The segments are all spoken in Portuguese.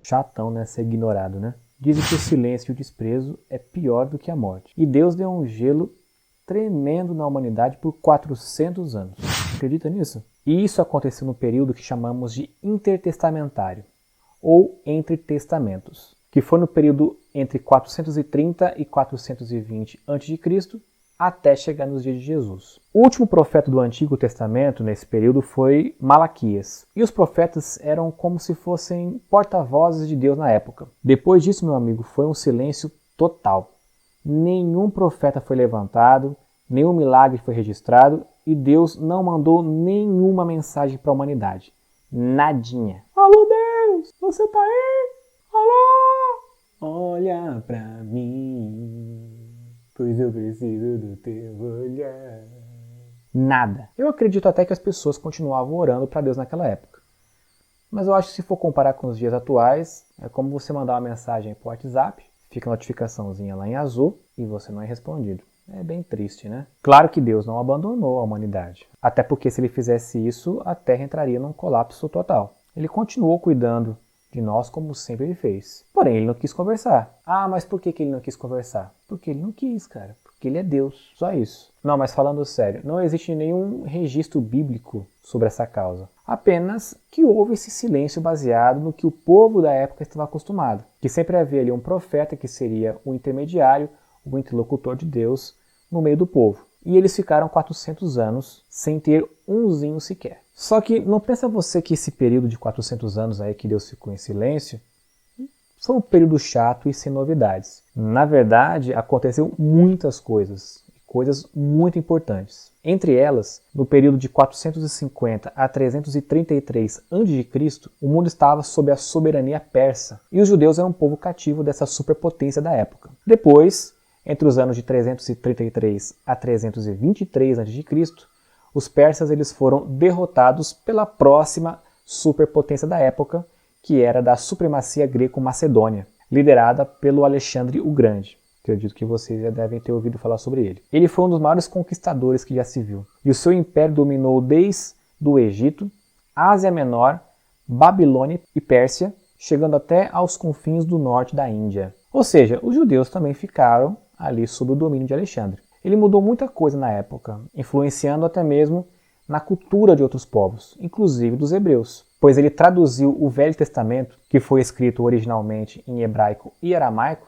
chatão, né? Ser ignorado, né? Dizem que o silêncio e o desprezo é pior do que a morte. E Deus deu um gelo tremendo na humanidade por 400 anos. Acredita nisso? E isso aconteceu no período que chamamos de intertestamentário, ou entre testamentos, que foi no período entre 430 e 420 a.C., até chegar nos dias de Jesus. O último profeta do Antigo Testamento nesse período foi Malaquias. E os profetas eram como se fossem porta-vozes de Deus na época. Depois disso, meu amigo, foi um silêncio total. Nenhum profeta foi levantado, nenhum milagre foi registrado e Deus não mandou nenhuma mensagem para a humanidade. Nadinha. Alô, Deus! Você tá aí? Alô? Olha pra mim, pois eu preciso do teu olhar. Nada. Eu acredito até que as pessoas continuavam orando para Deus naquela época. Mas eu acho que se for comparar com os dias atuais, é como você mandar uma mensagem por WhatsApp, fica a notificaçãozinha lá em azul e você não é respondido. É bem triste, né? Claro que Deus não abandonou a humanidade. Até porque se ele fizesse isso, a Terra entraria num colapso total. Ele continuou cuidando de nós como sempre ele fez. Porém, ele não quis conversar. Ah, mas por que ele não quis conversar? Porque ele não quis, cara. Porque ele é Deus. Só isso. Não, mas falando sério, não existe nenhum registro bíblico sobre essa causa. Apenas que houve esse silêncio baseado no que o povo da época estava acostumado. Que sempre havia ali um profeta que seria o intermediário, o interlocutor de Deus no meio do povo. E eles ficaram 400 anos sem ter umzinho sequer. Só que não pensa você que esse período de 400 anos aí que Deus ficou em silêncio foi um período chato e sem novidades. Na verdade, aconteceu muitas coisas muito importantes. Entre elas, no período de 450 a 333 a.C., o mundo estava sob a soberania persa e os judeus eram um povo cativo dessa superpotência da época. Depois, entre os anos de 333 a 323 a.C., os persas eles foram derrotados pela próxima superpotência da época, que era da supremacia greco-macedônia, liderada pelo Alexandre o Grande. Acredito que vocês já devem ter ouvido falar sobre ele. Ele foi um dos maiores conquistadores que já se viu, e o seu império dominou desde o Egito, Ásia Menor, Babilônia e Pérsia, chegando até aos confins do norte da Índia. Ou seja, os judeus também ficaram ali sob o domínio de Alexandre. Ele mudou muita coisa na época, influenciando até mesmo na cultura de outros povos, inclusive dos hebreus, pois ele traduziu o Velho Testamento, que foi escrito originalmente em hebraico e aramaico,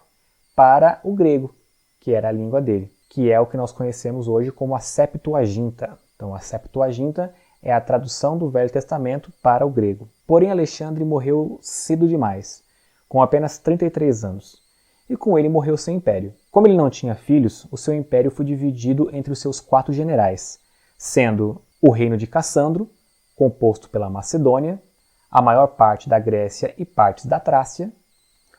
para o grego, que era a língua dele, que é o que nós conhecemos hoje como a Septuaginta. Então, a Septuaginta é a tradução do Velho Testamento para o grego. Porém, Alexandre morreu cedo demais, com apenas 33 anos. E com ele morreu seu império. Como ele não tinha filhos, o seu império foi dividido entre os seus 4 generais, sendo o reino de Cassandro, composto pela Macedônia, a maior parte da Grécia e partes da Trácia,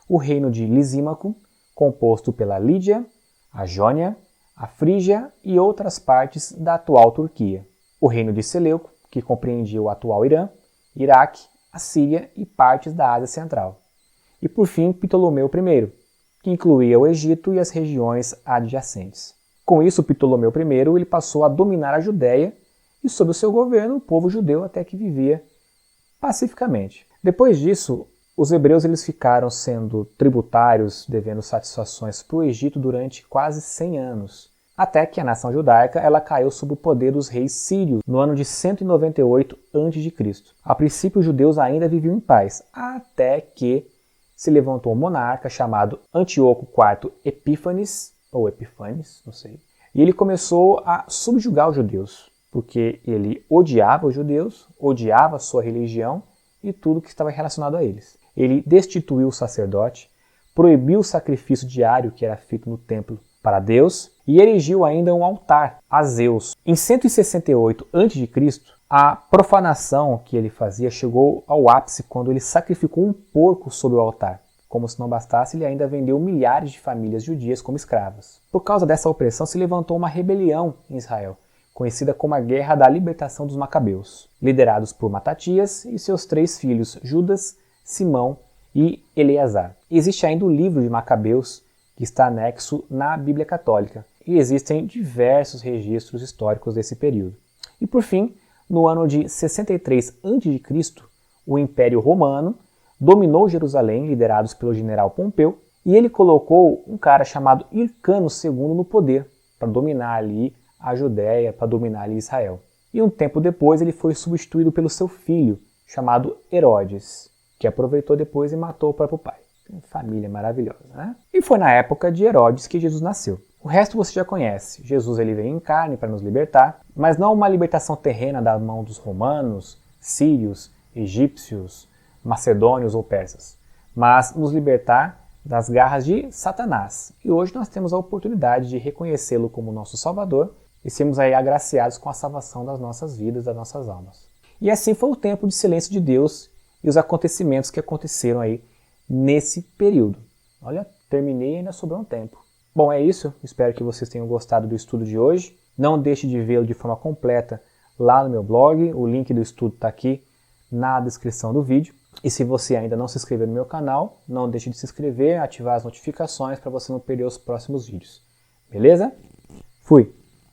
o reino de Lisímaco, composto pela Lídia, a Jônia, a Frígia e outras partes da atual Turquia, o reino de Seleuco, que compreendia o atual Irã, Iraque, a Síria e partes da Ásia Central, e por fim Ptolomeu I, que incluía o Egito e as regiões adjacentes. Com isso, Ptolomeu I ele passou a dominar a Judéia e, sob o seu governo, o povo judeu até que vivia pacificamente. Depois disso, os hebreus eles ficaram sendo tributários, devendo satisfações para o Egito durante quase 100 anos, até que a nação judaica ela caiu sob o poder dos reis sírios no ano de 198 a.C. A princípio, os judeus ainda viviam em paz, até que se levantou um monarca chamado Antíoco IV Epífanes, ou Epifanes, não sei, e ele começou a subjugar os judeus, porque ele odiava os judeus, odiava a sua religião e tudo que estava relacionado a eles. Ele destituiu o sacerdote, proibiu o sacrifício diário que era feito no templo para Deus e erigiu ainda um altar a Zeus. Em 168 a.C., a profanação que ele fazia chegou ao ápice quando ele sacrificou um porco sobre o altar. Como se não bastasse, ele ainda vendeu milhares de famílias judias como escravas. Por causa dessa opressão, se levantou uma rebelião em Israel, conhecida como a Guerra da Libertação dos Macabeus, liderados por Matatias e seus 3 filhos, Judas, Simão e Eleazar. Existe ainda o livro de Macabeus, que está anexo na Bíblia Católica, e existem diversos registros históricos desse período. E por fim, no ano de 63 a.C., o Império Romano dominou Jerusalém, liderados pelo general Pompeu, e ele colocou um cara chamado Hircano II no poder, para dominar ali a Judéia, para dominar ali Israel. E um tempo depois ele foi substituído pelo seu filho, chamado Herodes, que aproveitou depois e matou o próprio pai. Família maravilhosa, né? E foi na época de Herodes que Jesus nasceu. O resto você já conhece. Jesus ele veio em carne para nos libertar, mas não uma libertação terrena da mão dos romanos, sírios, egípcios, macedônios ou persas, mas nos libertar das garras de Satanás. E hoje nós temos a oportunidade de reconhecê-lo como nosso Salvador e sermos aí agraciados com a salvação das nossas vidas, das nossas almas. E assim foi o tempo de silêncio de Deus e os acontecimentos que aconteceram aí nesse período. Olha, terminei e ainda sobrou um tempo. Bom, é isso. Espero que vocês tenham gostado do estudo de hoje. Não deixe de vê-lo de forma completa lá no meu blog. O link do estudo está aqui na descrição do vídeo. E se você ainda não se inscreveu no meu canal, não deixe de se inscrever, ativar as notificações para você não perder os próximos vídeos. Beleza? Fui!